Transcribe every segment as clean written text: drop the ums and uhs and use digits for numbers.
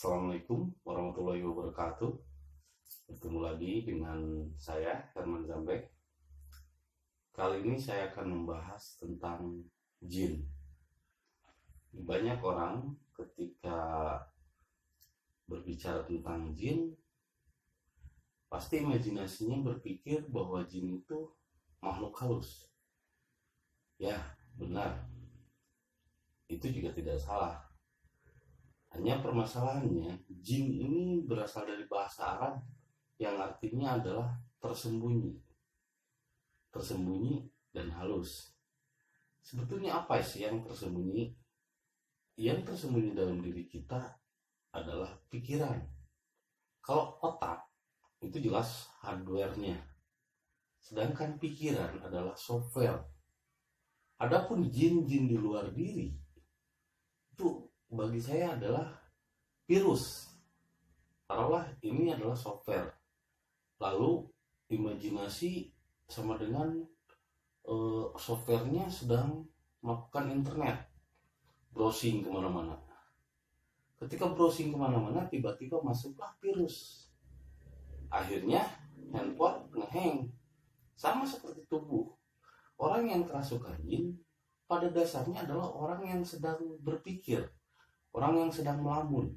Assalamualaikum warahmatullahi wabarakatuh. Bertemu lagi dengan saya, Herman Zambek. Kali ini saya akan membahas tentang jin. Banyak orang ketika berbicara tentang jin, pasti imajinasinya berpikir bahwa jin itu makhluk halus. Ya, benar. Itu juga tidak salah. Hanya permasalahannya, jin ini berasal dari bahasa Arab yang artinya adalah tersembunyi. Tersembunyi dan halus. Sebetulnya apa sih yang tersembunyi? Yang tersembunyi dalam diri kita adalah pikiran. Kalau otak, itu jelas hardware-nya. Sedangkan pikiran adalah software. Adapun jin-jin di luar diri, itu bagi saya adalah virus. Taruhlah ini adalah software. Lalu imajinasi sama dengan softwarenya sedang melakukan internet, browsing kemana-mana. Ketika browsing kemana-mana, tiba-tiba masuklah virus. Akhirnya handphone ngehang. Sama seperti tubuh. Orang yang kerasukan jin pada dasarnya adalah orang yang sedang berpikir, orang yang sedang melamun.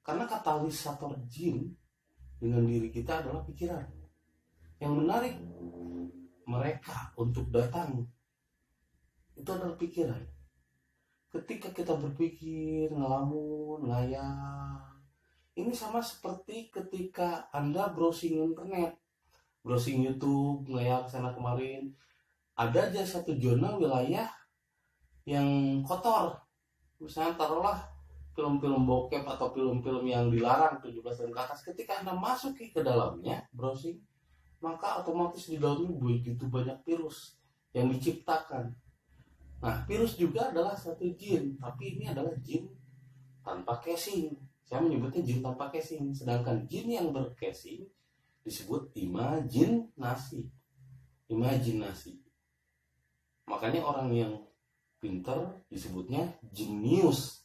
Karena katalisator jin dengan diri kita adalah pikiran. Yang menarik mereka untuk datang itu adalah pikiran. Ketika kita berpikir, ngelamun, ngayal, ini sama seperti ketika Anda browsing internet, browsing YouTube, ngayal kesana kemarin, ada aja satu zona wilayah yang kotor. Misalnya taruhlah film-film bokep atau film-film yang dilarang 17 tahun ke atas. Ketika Anda masuk ke dalamnya browsing, maka otomatis di dalamnya begitu banyak virus yang diciptakan. Nah, virus juga adalah satu jin, tapi ini adalah jin tanpa casing. Saya menyebutnya jin tanpa casing, sedangkan jin yang bercasing disebut imajinasi. Makanya orang yang pintar disebutnya jenius,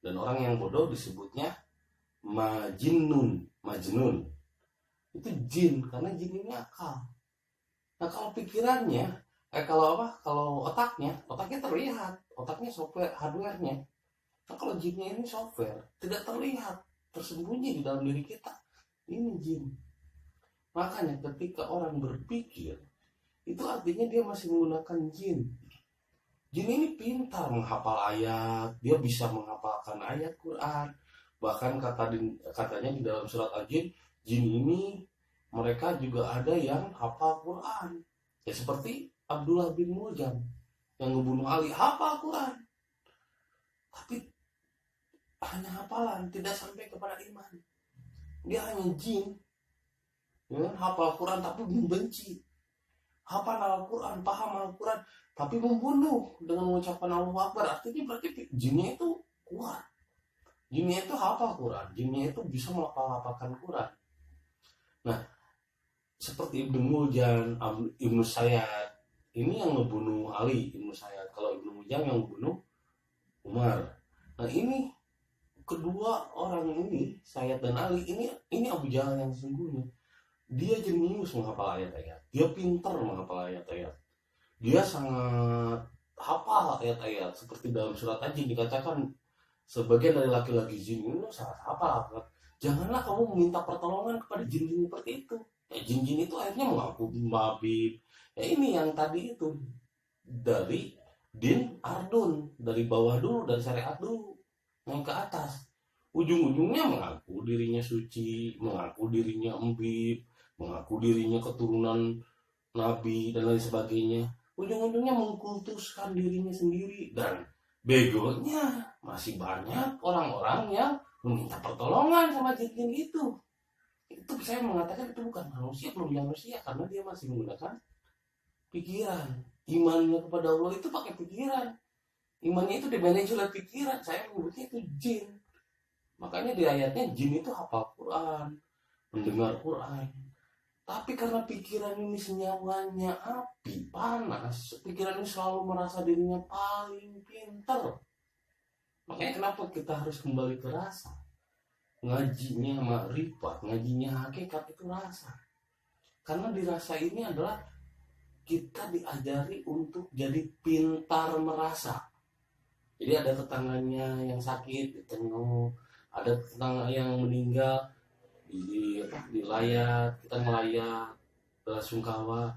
dan orang yang bodoh disebutnya majnun. Itu jin, karena jin ini akal. Nah, kalau pikirannya, kalau otaknya terlihat, otaknya software, hardware-nya. Nah, kalau jinnya ini software, tidak terlihat, tersembunyi di dalam diri kita. Ini jin. Makanya ketika orang berpikir, itu artinya dia masih menggunakan jin. Jin ini pintar menghafal ayat, dia bisa menghafalkan ayat Quran. Bahkan katanya di dalam surat Al-Jin, jin ini mereka juga ada yang hafal Quran. Ya seperti Abdullah bin Muljam yang ngebunuh Ali, hafal Quran. Tapi hanya hafalan, tidak sampai kepada iman. Dia hanya jin, ya, hafal Quran tapi membenci. Hafal Al-Quran, paham Al-Quran, tapi membunuh dengan mengucapkan Allahu Akbar. Artinya berarti jinnya itu kuat. Jinnya itu hafal Quran, jinnya itu bisa menghafalkan Quran. Nah, seperti Ibnu Muljam, Ibnu Sayyad, ini yang membunuh Ali, Ibnu Sayyad. Kalau Ibnu Muljam yang membunuh Umar. Nah, ini kedua orang ini, Sayyad dan Ali, ini Abu Jahal yang sesungguhnya. Dia jenius menghafal ayat-ayat. Dia pintar menghafal ayat-ayat. Dia sangat hafal ayat-ayat. Seperti dalam surat Al-Jin dikatakan, sebagian dari laki-laki jin ini sangat hafal. Janganlah kamu meminta pertolongan kepada jin-jin seperti itu. Ya, jin-jin itu akhirnya mengaku mabib. Ya, ini yang tadi itu. Dari din ardun. Dari bawah dulu, dari syariat dulu. Yang ke atas. Ujung-ujungnya mengaku dirinya suci, mengaku dirinya embib, mengaku dirinya keturunan nabi dan lain sebagainya. Ujung-ujungnya mengkultuskan dirinya sendiri, dan begonya masih banyak orang-orang yang meminta pertolongan sama jin-jin itu. Itu saya mengatakan itu bukan manusia, belum manusia, karena dia masih menggunakan pikiran. Imannya kepada Allah itu pakai pikiran. Imannya itu dimanage oleh pikiran. Saya menyebutnya itu jin. Makanya di ayatnya jin itu hafal Quran, mendengar Quran. Tapi karena pikiran ini senyawanya api, panas, pikiran ini selalu merasa dirinya paling pintar. Makanya kenapa kita harus kembali ke rasa? Ngajinya makrifat, ngajinya hakikat itu rasa. Karena di rasa ini adalah kita diajari untuk jadi pintar merasa. Jadi ada tetangganya yang sakit ditengok, ada tetangga yang meninggal dilayat, kita ngelayat belasungkawa,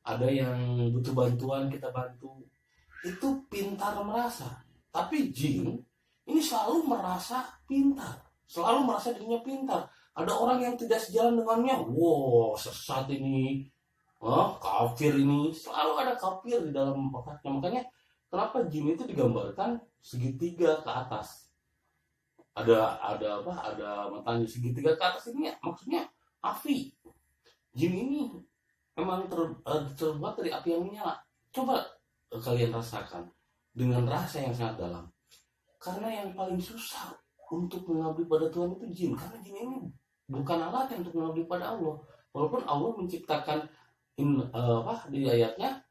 ada yang butuh bantuan kita bantu. Itu pintar merasa. Tapi jin ini selalu merasa pintar, selalu merasa dirinya pintar. Ada orang yang tidak sejalan dengannya, wow sesat ini, kafir ini, selalu ada kafir di dalam otaknya. Makanya kenapa jin itu digambarkan segitiga ke atas? Ada matanya segitiga ke atas ini ya, maksudnya api. Jin ini memang terbuat dari api yang menyala. Coba kalian rasakan dengan rasa yang sangat dalam. Karena yang paling susah untuk mengabdi pada Tuhan itu jin, karena jin ini bukan alat yang untuk mengabdi pada Allah. Walaupun Allah menciptakan di ayatnya,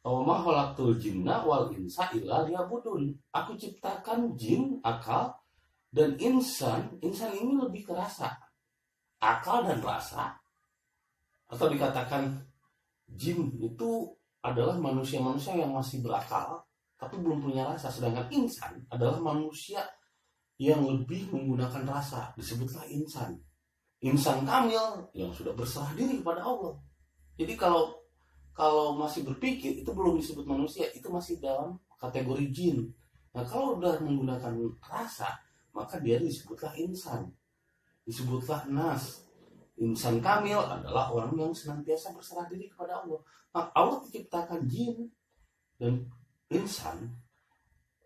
"Wa khalaqtul jinna wal insa illa liya'budun." Aku ciptakan jin, akal, dan insan ini lebih ke rasa, akal dan rasa. Atau dikatakan jin itu adalah manusia-manusia yang masih berakal tapi belum punya rasa, sedangkan insan adalah manusia yang lebih menggunakan rasa, disebutlah insan kamil yang sudah berserah diri kepada Allah. Jadi kalau masih berpikir itu belum disebut manusia, itu masih dalam kategori jin. Nah kalau udah menggunakan rasa, maka dia disebutlah insan, disebutlah nas. Insan kamil adalah orang yang senantiasa berserah diri kepada Allah. Nah, Allah menciptakan jin dan insan,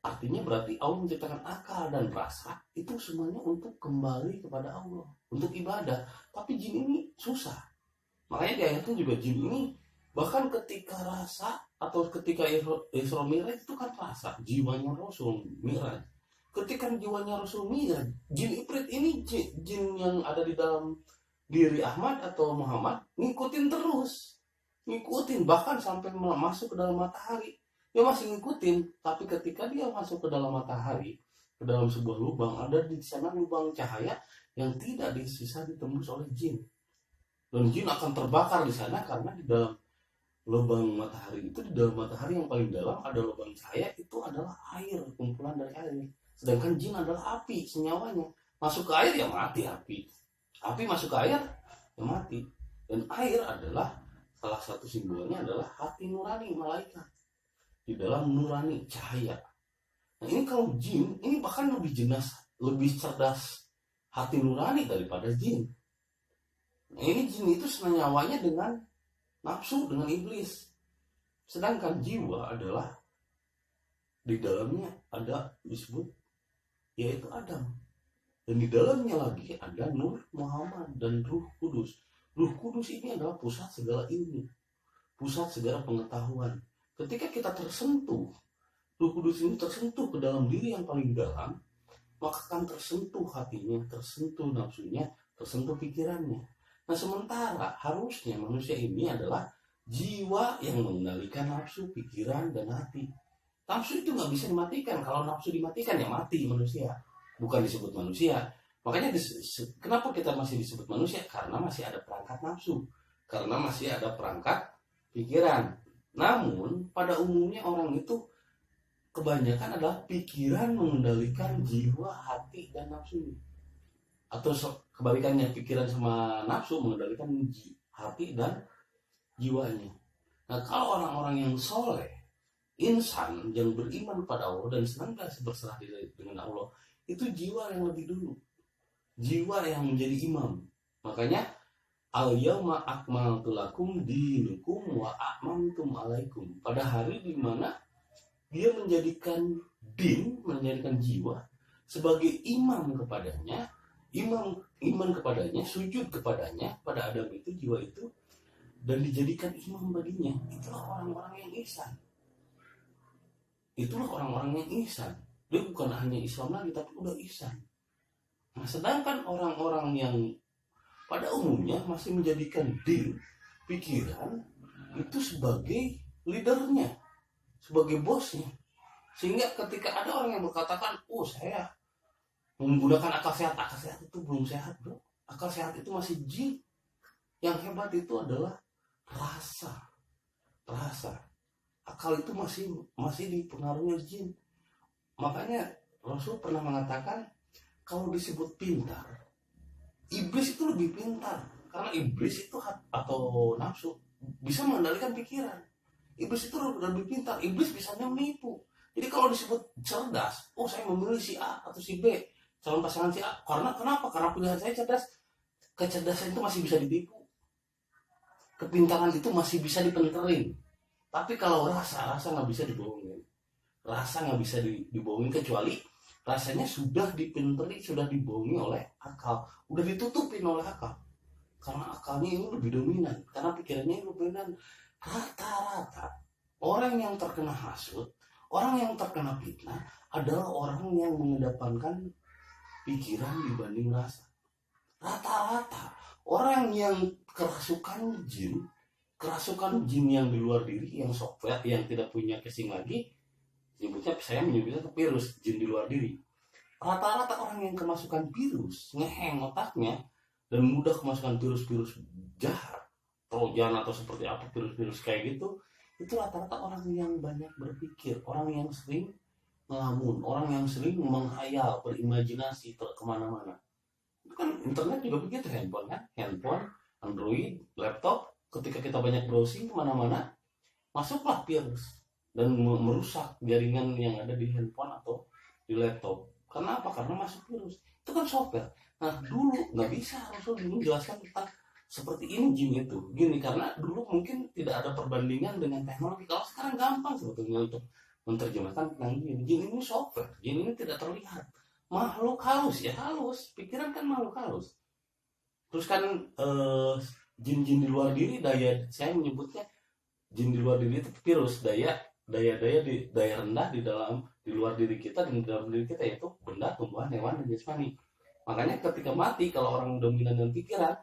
artinya berarti Allah menciptakan akal dan rasa, itu semuanya untuk kembali kepada Allah, untuk ibadah. Tapi jin ini susah. Makanya di ayatnya juga jin ini, bahkan ketika rasa atau ketika Isra Mi'raj itu kan rasa, jiwanya Rasul Mi'raj. Ketika jiwanya Rasul Mi'raj, jin Ifrit ini jin yang ada di dalam diri Ahmad atau Muhammad ngikutin terus, bahkan sampai masuk ke dalam matahari dia masih ngikutin. Tapi ketika dia masuk ke dalam matahari, ke dalam sebuah lubang, ada di sana lubang cahaya yang tidak bisa ditembus oleh jin, dan jin akan terbakar di sana karena di dalam lubang matahari itu, di dalam matahari yang paling dalam ada lubang cahaya, itu adalah air, kumpulan dari air. Sedangkan jin adalah api senyawanya, masuk ke air ya mati api masuk ke air ya mati. Dan air adalah salah satu simbolnya adalah hati nurani malaikat, di dalam nurani cahaya. Nah ini kalau jin ini bahkan lebih cerdas hati nurani daripada jin. Nah ini jin itu senyawanya dengan nafsu, dengan iblis. Sedangkan jiwa adalah di dalamnya ada disebut yaitu Adam. Dan di dalamnya lagi ada Nur Muhammad dan Ruh Kudus. Ruh Kudus ini adalah pusat segala ilmu, pusat segala pengetahuan. Ketika kita tersentuh, Ruh Kudus ini tersentuh ke dalam diri yang paling dalam, maka akan tersentuh hatinya, tersentuh nafsunya, tersentuh pikirannya. Nah sementara harusnya manusia ini adalah jiwa yang mengendalikan nafsu, pikiran, dan hati. Nafsu itu nggak bisa dimatikan. Kalau nafsu dimatikan ya mati manusia, bukan disebut manusia. Makanya kenapa kita masih disebut manusia? Karena masih ada perangkat nafsu, karena masih ada perangkat pikiran. Namun pada umumnya orang itu kebanyakan adalah pikiran mengendalikan jiwa, hati, dan nafsu. Atau kebalikannya, pikiran sama nafsu mengendalikan hati dan jiwanya. Nah kalau orang-orang yang soleh, insan yang beriman pada Allah dan senantiasa berserah diri dengan Allah, itu jiwa yang lebih dulu, jiwa yang menjadi imam. Makanya al-yauma akmaltu lakum dinukum wa atmamtu alaikum. Pada hari di mana dia menjadikan menjadikan jiwa sebagai imam kepadanya, iman kepadanya, sujud kepadanya, pada Adam itu, jiwa itu, dan dijadikan imam baginya. Itulah orang-orang yang ihsan. Dia bukan hanya Islam lagi, tapi udah ihsan. Nah, sedangkan orang-orang yang pada umumnya masih menjadikan pikiran itu sebagai leadernya, sebagai bosnya. Sehingga ketika ada orang yang berkatakan, oh saya menggunakan akal sehat itu belum sehat bro. Akal sehat itu masih jin. Yang hebat itu adalah rasa. Akal itu masih dipengaruhi jin. Makanya Rasul pernah mengatakan, kalau disebut pintar, iblis itu lebih pintar. Karena iblis itu atau nafsu bisa mengendalikan pikiran. Iblis itu lebih pintar. Iblis bisa menipu. Jadi kalau disebut cerdas, oh saya memilih si A atau si B, calon pasangan si A. Kenapa? Karena pilihan saya cerdas. Kecerdasan itu masih bisa ditipu. Kepintaran itu masih bisa dipenterin. Tapi kalau rasa nggak bisa dibohongin. Rasa nggak bisa dibohongin, kecuali rasanya sudah dipinteri, sudah dibohongi oleh akal, udah ditutupin oleh akal. Karena akalnya ini lebih dominan, karena pikirannya ini lebih dominan. Rata-rata orang yang terkena hasud, orang yang terkena fitnah adalah orang yang mengedepankan pikiran dibanding rasa. Rata-rata orang yang kerasukan jin yang di luar diri, yang software, yang tidak punya casing lagi, saya menyebutnya virus, jin di luar diri. Rata-rata orang yang kemasukan virus, ngeheng otaknya, dan mudah kemasukan virus-virus jahat, trojan atau seperti apa virus-virus kayak gitu, itu rata-rata orang yang banyak berpikir, orang yang sering ngelamun, orang yang sering menghayal, berimajinasi kemana-mana. Itu kan internet juga begitu, handphone, Android, laptop, ketika kita banyak browsing kemana-mana, masuklah virus dan merusak jaringan yang ada di handphone atau di laptop. Karena apa? Karena masuk virus. Itu kan software. Nah dulu nggak bisa, Rasul dulu jelaskan tentang seperti ini jin itu. Gini, karena dulu mungkin tidak ada perbandingan dengan teknologi. Kalau sekarang gampang sebetulnya untuk menerjemahkan tentang jin. Jin ini software, jin ini tidak terlihat. Makhluk halus, ya halus. Pikiran kan makhluk halus. Terus kan jin-jin di luar diri, saya menyebutnya jin di luar diri itu virus, daya rendah di luar diri kita dan di dalam diri kita, yaitu benda, tumbuhan, hewan, dan jasmani. Makanya ketika mati, kalau orang dominan dengan pikiran,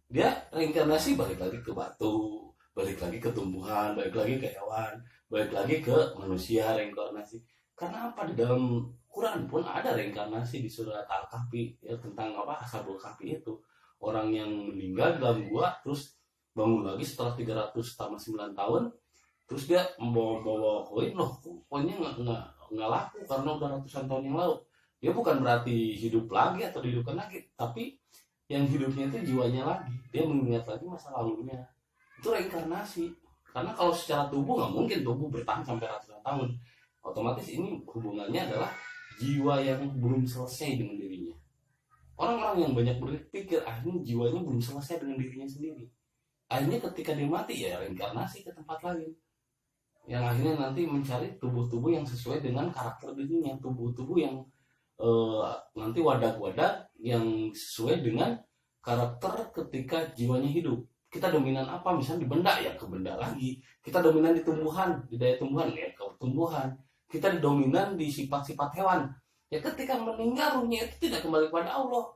dia reinkarnasi balik lagi ke batu, balik lagi ke tumbuhan, balik lagi ke hewan, balik lagi ke manusia, reinkarnasi. Karena apa? Di dalam Quran pun ada reinkarnasi di surat Al-Kahfi, ya, tentang Ashabul Kahfi itu. Orang yang meninggal dalam gua terus bangun lagi setelah 309 tahun, terus dia membawa koin, koinnya nggak laku karena udah ratusan tahun yang lalu. Dia bukan berarti hidup lagi atau dihidupkan lagi, tapi yang hidupnya itu jiwanya lagi, dia mengingat lagi masa lalunya. Itu reinkarnasi. Karena kalau secara tubuh nggak mungkin tubuh bertahan sampai ratusan tahun. Otomatis ini hubungannya adalah jiwa yang belum selesai dengan dirinya. Orang-orang yang banyak berpikir, akhirnya jiwanya belum selesai dengan dirinya sendiri. Akhirnya ketika dia mati, ya reinkarnasi ke tempat lain. Yang akhirnya nanti mencari tubuh-tubuh yang sesuai dengan karakter dirinya. Tubuh-tubuh yang nanti wadah-wadah yang sesuai dengan karakter ketika jiwanya hidup. Kita dominan apa? Misalnya di benda, ya ke benda lagi. Kita dominan di tumbuhan, di daya tumbuhan, ya ke tumbuhan. Kita dominan di sifat-sifat hewan. Ya ketika meninggal, ruhnya itu tidak kembali kepada Allah,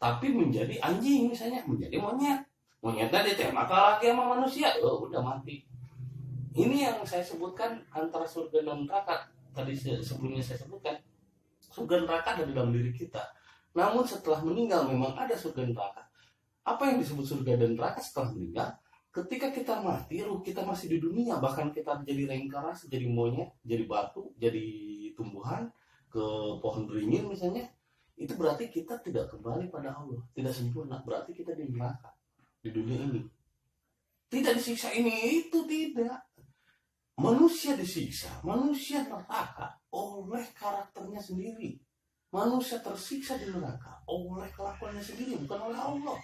tapi menjadi anjing misalnya, menjadi monyet. Monyetnya ditembak lagi sama manusia, udah mati. Ini yang saya sebutkan antara surga dan neraka. Tadi sebelumnya saya sebutkan, surga neraka ada di dalam diri kita. Namun setelah meninggal memang ada surga neraka. Apa yang disebut surga dan neraka setelah meninggal? Ketika kita mati, ruh kita masih di dunia. Bahkan kita jadi reinkarnasi, jadi monyet, jadi batu, jadi tumbuhan, ke pohon beringin misalnya. Itu berarti kita tidak kembali pada Allah, tidak sempurna. Berarti kita di neraka, di dunia ini. Tidak disiksa ini, itu tidak. Manusia disiksa, manusia neraka oleh karakternya sendiri. Manusia tersiksa di neraka oleh kelakuannya sendiri, bukan oleh Allah.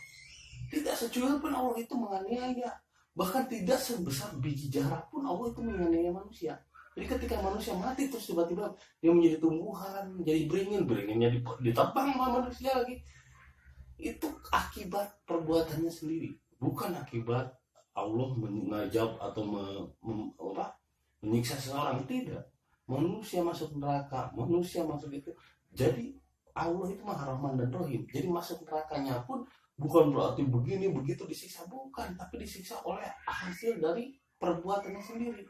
Tidak secuil pun Allah itu menganiaya. Bahkan tidak sebesar biji jarak pun Allah itu menganiaya manusia. Jadi ketika manusia mati terus tiba-tiba dia menjadi tumbuhan, jadi beringinnya ditebang sama manusia lagi. Itu akibat perbuatannya sendiri, bukan akibat Allah mengajab atau menyiksa seseorang. Tidak. Manusia masuk neraka, manusia masuk itu. Jadi Allah itu Maha Rahman dan Rahim. Jadi masuk nerakanya pun bukan berarti begini begitu disiksa, bukan, tapi disiksa oleh hasil dari perbuatannya sendiri.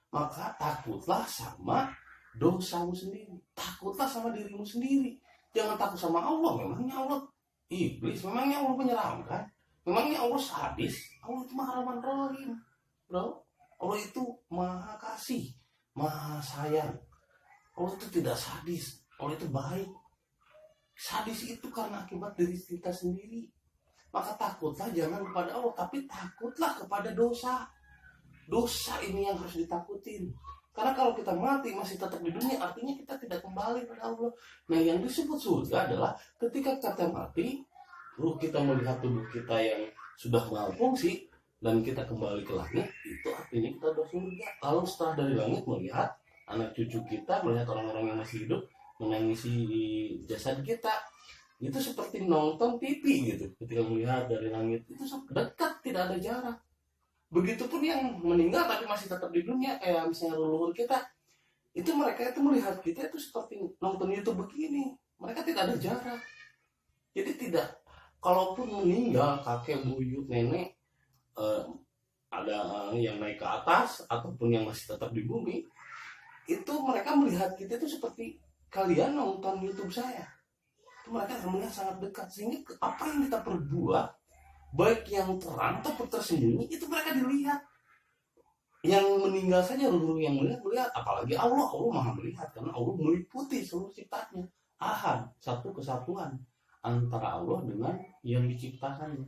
Maka takutlah sama dosamu sendiri. Takutlah sama dirimu sendiri. Jangan takut sama Allah. Memangnya Allah iblis? Memangnya Allah menyeramkan? Memangnya Allah sadis? Allah itu maha rahman rahim, bro. Allah itu maha kasih, maha sayang. Allah itu tidak sadis. Allah itu baik. Sadis itu karena akibat diri kita sendiri. Maka takutlah jangan kepada Allah, tapi takutlah kepada dosa. Dosa ini yang harus ditakutin. Karena kalau kita mati masih tetap di dunia, artinya kita tidak kembali kepada Allah. Nah, yang disebut surga adalah ketika kita mati, ruh kita melihat tubuh kita yang sudah malfungsi dan kita kembali ke langit, itu artinya kita sudah surga. Lalu setelah dari langit melihat anak cucu kita, melihat orang-orang yang masih hidup menangisi jasad kita, itu seperti nonton TV gitu. Ketika melihat dari langit itu dekat, tidak ada jarak. Begitupun yang meninggal tapi masih tetap di dunia, kayak misalnya leluhur kita, itu mereka itu melihat kita itu seperti nonton YouTube begini. Mereka tidak ada jarak. Jadi tidak, kalaupun meninggal kakek, buyut, nenek, ada yang naik ke atas ataupun yang masih tetap di bumi, itu mereka melihat kita itu seperti kalian nonton YouTube saya. Itu mereka akan melihat sangat dekat, sehingga apa yang kita perbuat, baik yang terang ataupun tersembunyi, itu mereka dilihat. Yang meninggal saja ruh yang melihat, apalagi Allah maha melihat, karena Allah meliputi seluruh ciptanya. Ahad, satu kesatuan antara Allah dengan yang diciptakannya.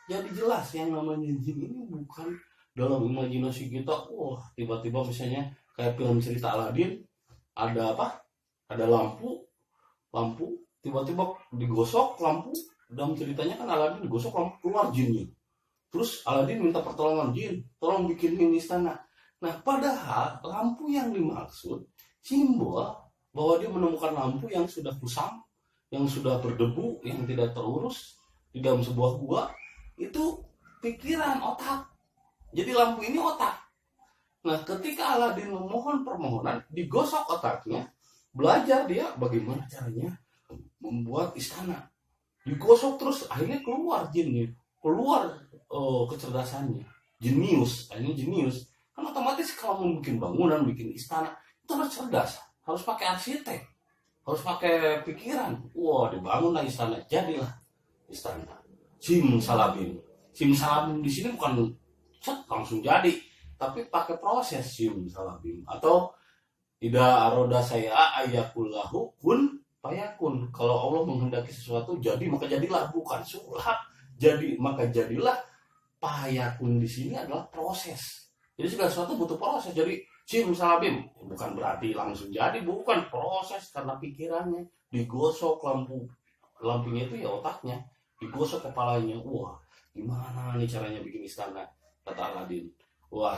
Jadi jelas yang namanya jin ini bukan dalam imajinasi kita. Tiba-tiba misalnya kayak film cerita Aladin, ada apa? Ada lampu, tiba-tiba digosok lampu. Dalam ceritanya kan Aladin digosok lampu, keluar jinnya. Terus Aladin minta pertolongan, jin, tolong bikinin istana. Nah, padahal lampu yang dimaksud simbol bahwa dia menemukan lampu yang sudah kusam, yang sudah berdebu, yang tidak terurus di dalam sebuah gua. Itu pikiran, otak. Jadi lampu ini otak. Nah, ketika Aladin memohon permohonan, digosok otaknya, belajar dia bagaimana caranya membuat istana. Digosok terus, akhirnya keluar jinnya, keluar kecerdasannya, jenius. Kan otomatis kalau mau bikin bangunan, bikin istana, itu harus cerdas, harus pakai arsitek, harus pakai pikiran. Dibangunlah istana, jadilah istana. Simsalabim di sini bukan langsung jadi, tapi pakai proses simsalabim. Atau ida aroda saya ayakullahu kun payakun. Kalau Allah menghendaki sesuatu jadi maka jadilah, bukan sulap. Jadi maka jadilah. Payakun di sini adalah proses. Jadi segala sesuatu butuh proses. Jadi simsalabim bukan berarti langsung jadi, bukan, proses karena pikirannya digosok lampunya itu ya otaknya, digosok kepalanya. Gimana nih caranya bikin istana, kata Aladin.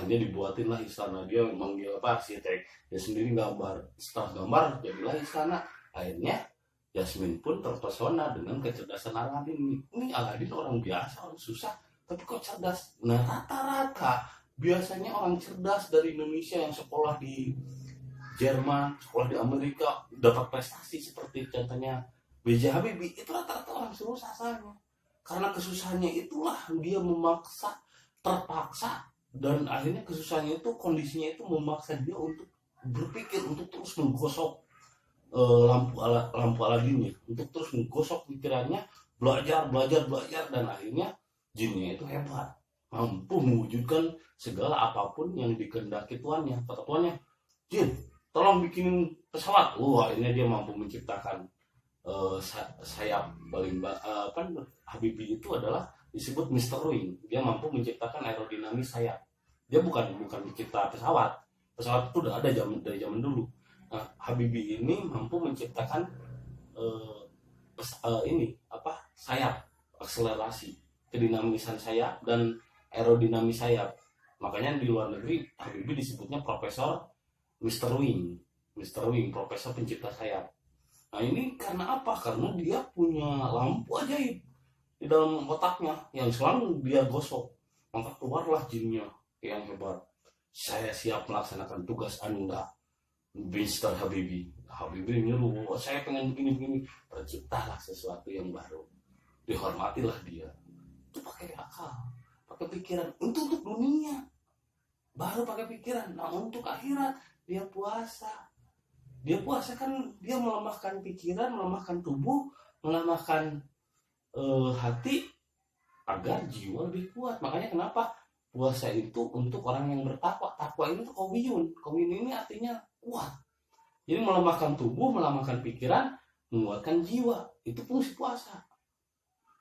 Dia dibuatin lah istana. Dia manggil arsitek, dia sendiri gambar. Setelah gambar jadilah istana. Akhirnya Yasmin pun terpesona dengan kecerdasan Aladin. Ini Aladin orang biasa, orang susah, tapi kok cerdas. Nah, rata-rata biasanya orang cerdas dari Indonesia yang sekolah di Jerman, sekolah di Amerika, dapat prestasi seperti contohnya B.J. Habibie, itu rata-rata orang susah asalnya. Karena kesusahannya itulah dia terpaksa, dan akhirnya kesusahannya itu, kondisinya itu memaksa dia untuk berpikir, untuk terus menggosok lampu Aladinnya, untuk terus menggosok pikirannya, belajar, dan akhirnya jinnya itu hebat, mampu mewujudkan segala apapun yang dikehendaki tuannya. Kata tuannya, jin, tolong bikinin pesawat. Akhirnya dia mampu menciptakan sayap paling Habibie itu adalah disebut Mr. Wing. Dia mampu menciptakan aerodinamis sayap. Dia bukan mencipta pesawat itu udah ada dari zaman dulu. Nah, Habibie ini mampu menciptakan sayap, akselerasi, kedinamisan sayap dan aerodinamis sayap. Makanya di luar negeri Habibie disebutnya Profesor Mr. Wing, profesor pencipta sayap. Nah, ini karena apa? Karena dia punya lampu ajaib di dalam otaknya yang selalu dia gosok. Maka keluarlah jinnya yang hebat. Saya siap melaksanakan tugas Anda, Mr. Habibie. Habibie nyuruh, saya pengen begini. Terciptalah sesuatu yang baru. Dihormatilah dia. Itu pakai akal, pakai pikiran. Untuk dunia baru pakai pikiran. Nah, untuk akhirat dia puasa, Dia puasa kan dia melemahkan pikiran, melemahkan tubuh, melemahkan hati agar jiwa lebih kuat. Makanya kenapa puasa itu untuk orang yang bertakwa. Takwa ini tuh kawiyun. Kawiyun ini artinya kuat. Jadi melemahkan tubuh, melemahkan pikiran, menguatkan jiwa. Itu fungsi puasa.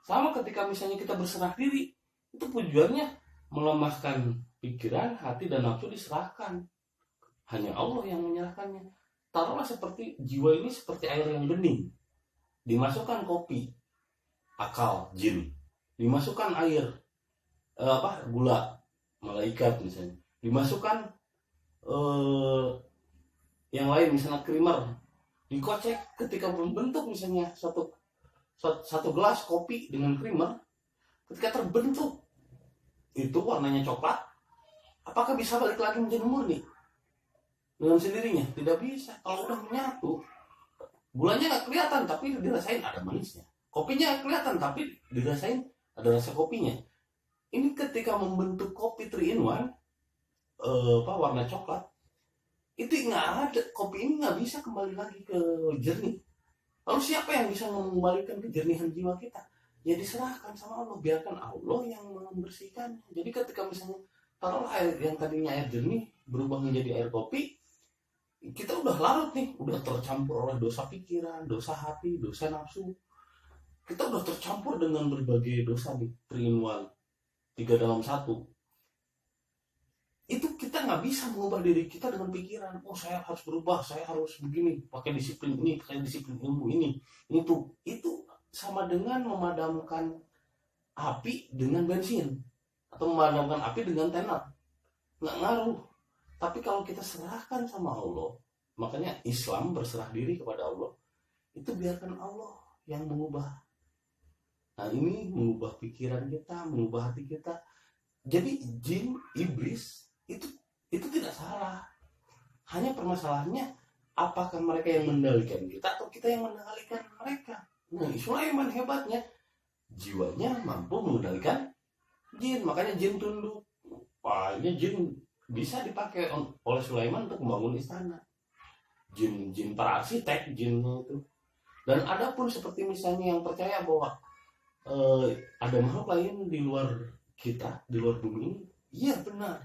Sama ketika misalnya kita berserah diri, itu tujuannya melemahkan pikiran, hati, dan nafsu diserahkan. Hanya Allah yang menyerahkannya. Taruhlah seperti jiwa ini seperti air yang bening. Dimasukkan kopi, akal, jin. Dimasukkan air, gula, malaikat misalnya. Dimasukkan yang lain misalnya krimer. Dikocek ketika membentuk misalnya satu gelas kopi dengan krimer, ketika terbentuk itu warnanya coklat, apakah bisa balik lagi menjadi murni dengan sendirinya? Tidak bisa. Kalau udah menyatu, gulanya nggak kelihatan tapi dirasain ada manisnya, kopinya nggak kelihatan tapi dirasain ada rasa kopinya. Ini ketika membentuk kopi 3 in 1, warna coklat, itu nggak ada, kopi ini nggak bisa kembali lagi ke jernih. Lalu siapa yang bisa mengembalikan kejernihan jiwa kita? Ya diserahkan sama Allah, biarkan Allah yang membersihkan. Jadi ketika misalnya taruh air yang tadinya air jernih berubah menjadi air kopi, kita udah larut nih, udah tercampur oleh dosa pikiran, dosa hati, dosa nafsu. Kita udah tercampur dengan berbagai dosa nih, 3 in 1, 3 dalam 1. Itu kita nggak bisa mengubah diri kita dengan pikiran, oh saya harus berubah, saya harus begini, pakai disiplin ini, pakai disiplin ilmu ini. Itu sama dengan memadamkan api dengan bensin atau memadamkan api dengan tenar. Nggak ngaruh. Tapi kalau kita serahkan sama Allah, makanya Islam berserah diri kepada Allah, itu biarkan Allah yang mengubah. Nah ini mengubah pikiran kita, mengubah hati kita. Jadi jin, iblis itu tidak salah. Hanya permasalahannya apakah mereka yang mengendalikan kita atau kita yang mengendalikan mereka. Nah, Sulaiman hebatnya jiwanya mampu mengendalikan jin, makanya jin tunduk. Wah, ini jin bisa dipakai oleh Sulaiman untuk membangun istana. Jin para arsitek, jin itu. Dan ada pun seperti misalnya yang percaya bahwa ada makhluk lain di luar kita, di luar bumi. Iya benar.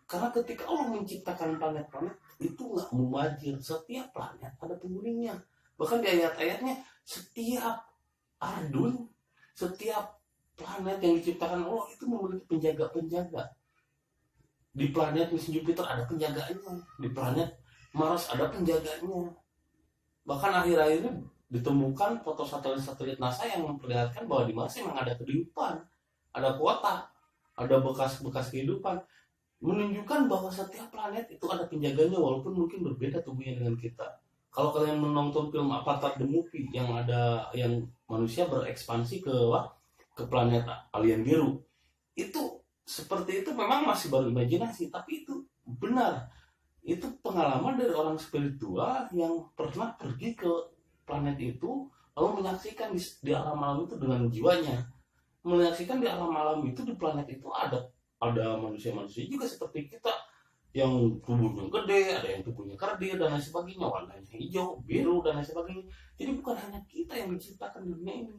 Karena ketika Allah menciptakan planet-planet itu nggak mubazir, setiap planet ada penghuninya. Bahkan di ayat-ayatnya setiap ardun, setiap planet yang diciptakan Allah itu memiliki penjaga-penjaga. Di planet misalnya Jupiter ada penjaganya, di planet Mars ada penjaganya. Bahkan akhir-akhir ini ditemukan foto satelit NASA yang memperlihatkan bahwa di Mars memang ada kehidupan, ada kota, ada bekas-bekas kehidupan. Menunjukkan bahwa setiap planet itu ada penjaganya walaupun mungkin berbeda tubuhnya dengan kita. Kalau kalian menonton film Avatar The Movie yang manusia berekspansi ke planet alien biru, itu seperti itu memang masih baru imajinasi, tapi itu benar. Itu pengalaman dari orang spiritual yang pernah pergi ke planet itu lalu menyaksikan di alam malam itu dengan jiwanya. Menyaksikan di alam malam itu, di planet itu ada manusia-manusia juga seperti kita yang tubuhnya gede, ada yang tubuhnya kerdil dan lain sebagainya, warnanya hijau, biru dan lain sebagainya. Jadi bukan hanya kita yang diciptakan di dunia ini,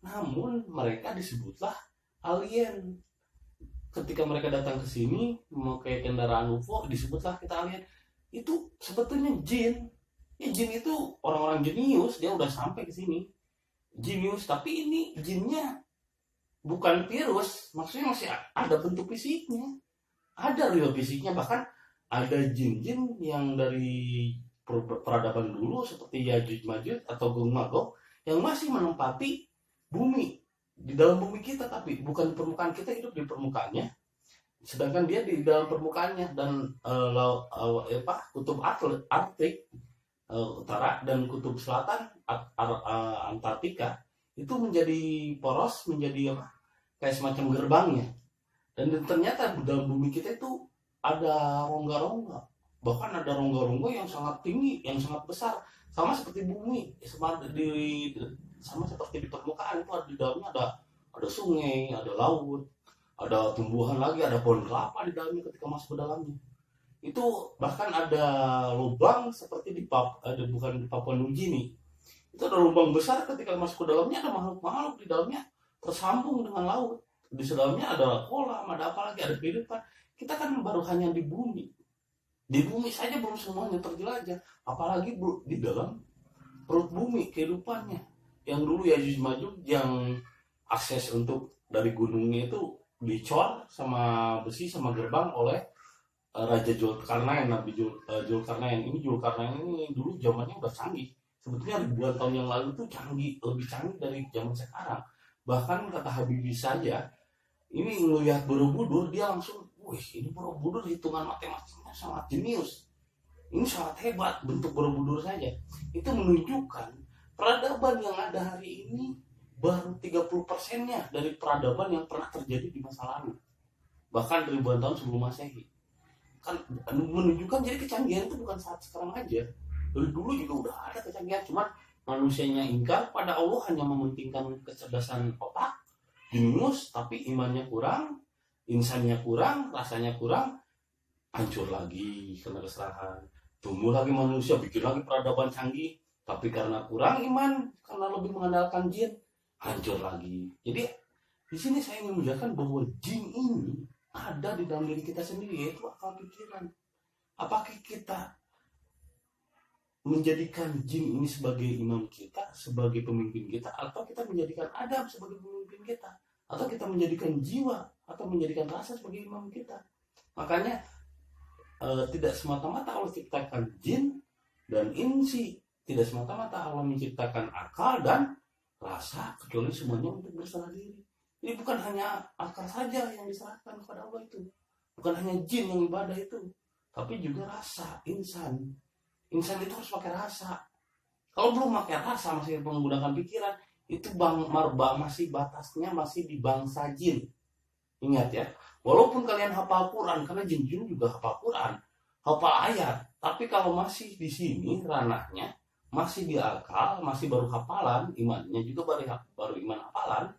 namun mereka disebutlah alien. Ketika mereka datang ke sini memakai kendaraan UFO, disebutlah kita alien. Itu sebetulnya jin. Ya jin itu orang-orang jenius, dia udah sampai ke sini. Jenius, tapi ini jinnya bukan virus, maksudnya masih ada bentuk fisiknya, ada real fisiknya. Bahkan ada jin-jin yang dari peradaban dulu seperti Yajuj Majuj atau Gog Magog yang masih menempati bumi, di dalam bumi kita, tapi bukan di permukaan. Kita hidup di permukaannya, sedangkan dia di dalam permukaannya. Dan kutub Arktik utara dan kutub selatan Antartika itu menjadi poros, menjadi kayak semacam gerbangnya. Dan ternyata di dalam bumi kita itu ada rongga-rongga, bahkan ada rongga-rongga yang sangat tinggi, yang sangat besar, sama seperti bumi, sama seperti di permukaan itu. Di dalamnya ada sungai, ada laut, ada tumbuhan lagi, ada pohon kelapa di dalamnya ketika masuk ke dalamnya. itu bahkan ada lubang seperti ada bukan di Papua Nugini, itu ada lubang besar, ketika masuk ke dalamnya ada makhluk-makhluk di dalamnya tersambung dengan laut, di dalamnya ada kolam, ada apa lagi, ada kehidupan. Kita kan baru hanya di bumi saja belum semuanya terjelajah, apalagi di dalam perut bumi kehidupannya. Yang dulu Yajuj Majuj yang akses untuk dari gunungnya itu dicor sama besi sama gerbang oleh Raja Julkarnain, Nabi Julkarnain. Ini Julkarnain ini dulu zamannya udah canggih. Sebetulnya ribuan tahun yang lalu itu canggih, lebih canggih dari zaman sekarang. Bahkan kata Habibie saja, ini ngelihat Borobudur dia langsung, wih ini Borobudur hitungan matematiknya sangat jenius. Ini sangat hebat bentuk Borobudur saja. Itu menunjukkan peradaban yang ada hari ini baru 30%-nya dari peradaban yang pernah terjadi di masa lalu. Bahkan ribuan tahun sebelum Masehi. Kan menunjukkan jadi kecanggihan itu bukan saat sekarang aja. Dari dulu juga udah ada kecanggihan, cuma manusianya ingkar pada Allah, hanya mementingkan kecerdasan otak, jenius, tapi imannya kurang, insannya kurang, rasanya kurang, hancur lagi karena kesalahan. Tumbuh lagi manusia, bikin lagi peradaban canggih, tapi karena kurang iman, karena lebih mengandalkan jin, hancur lagi. Jadi di sini saya ingin menjelaskan bahwa jin ini ada di dalam diri kita sendiri, yaitu akal pikiran. Apakah kita menjadikan jin ini sebagai imam kita, sebagai pemimpin kita, atau kita menjadikan Adam sebagai pemimpin kita, atau kita menjadikan jiwa atau menjadikan rasa sebagai imam kita? Makanya tidak semata-mata Allah ciptakan jin dan insi, tidak semata-mata Allah menciptakan akal dan rasa, kecuali semuanya untuk berserah diri. Ini bukan hanya akal saja yang diserahkan kepada Allah itu, bukan hanya jin yang ibadah itu, tapi juga rasa, insan. Insan itu harus pakai rasa. Kalau belum pakai rasa, masih menggunakan pikiran, itu masih batasnya masih di bangsa jin. Ingat ya, walaupun kalian hafal Quran, karena jin-jin juga hafal Quran, hafal ayat, tapi kalau masih di sini ranahnya, masih di akal, masih baru hafalan, imannya juga baru iman hafalan,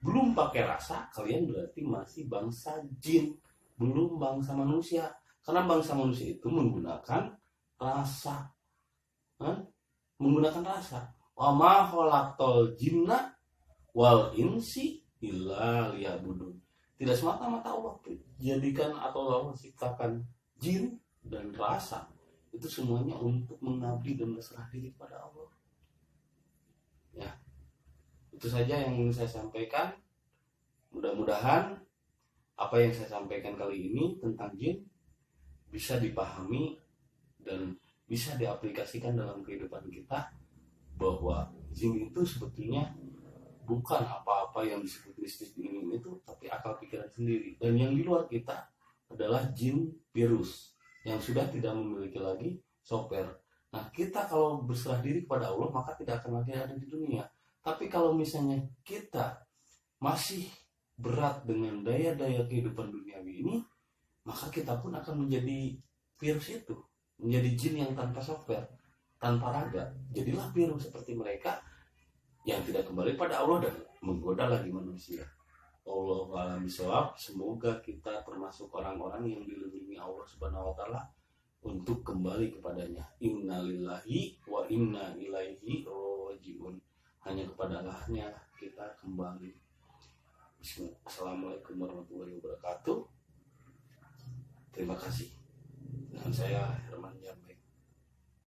belum pakai rasa, kalian berarti masih bangsa jin, belum bangsa manusia. Karena bangsa manusia itu menggunakan rasa, menggunakan rasa. Wa ma khalaqal jinna wal insi illa liya'budun. Tidak semata-mata Allah jadikan atau Allah ciptakan jin dan rasa, itu semuanya untuk mengabdi dan berserah diri kepada Allah. Ya, itu saja yang ingin saya sampaikan. Mudah-mudahan apa yang saya sampaikan kali ini tentang jin bisa dipahami dan bisa diaplikasikan dalam kehidupan kita, bahwa jin itu sebetulnya bukan apa-apa yang disebut mistis ini itu, tapi akal pikiran sendiri. Dan yang di luar kita adalah jin virus yang sudah tidak memiliki lagi software. Nah, kita kalau berserah diri kepada Allah, maka tidak akan lagi ada di dunia. Tapi kalau misalnya kita masih berat dengan daya-daya kehidupan duniawi ini, maka kita pun akan menjadi virus itu, menjadi jin yang tanpa software, tanpa raga. Jadilah virus seperti mereka yang tidak kembali pada Allah dan menggoda lagi manusia. Allahu a'lam bishawab. Semoga kita termasuk orang-orang yang dilindungi Allah Subhanahu wa taala untuk kembali kepadanya. Innalillahi wa inna ilaihi rajiun. Hanya kepada Allah-Nya kita kembali. Bismillah. Assalamualaikum warahmatullahi wabarakatuh. Terima kasih. Dengan saya Herman Jam.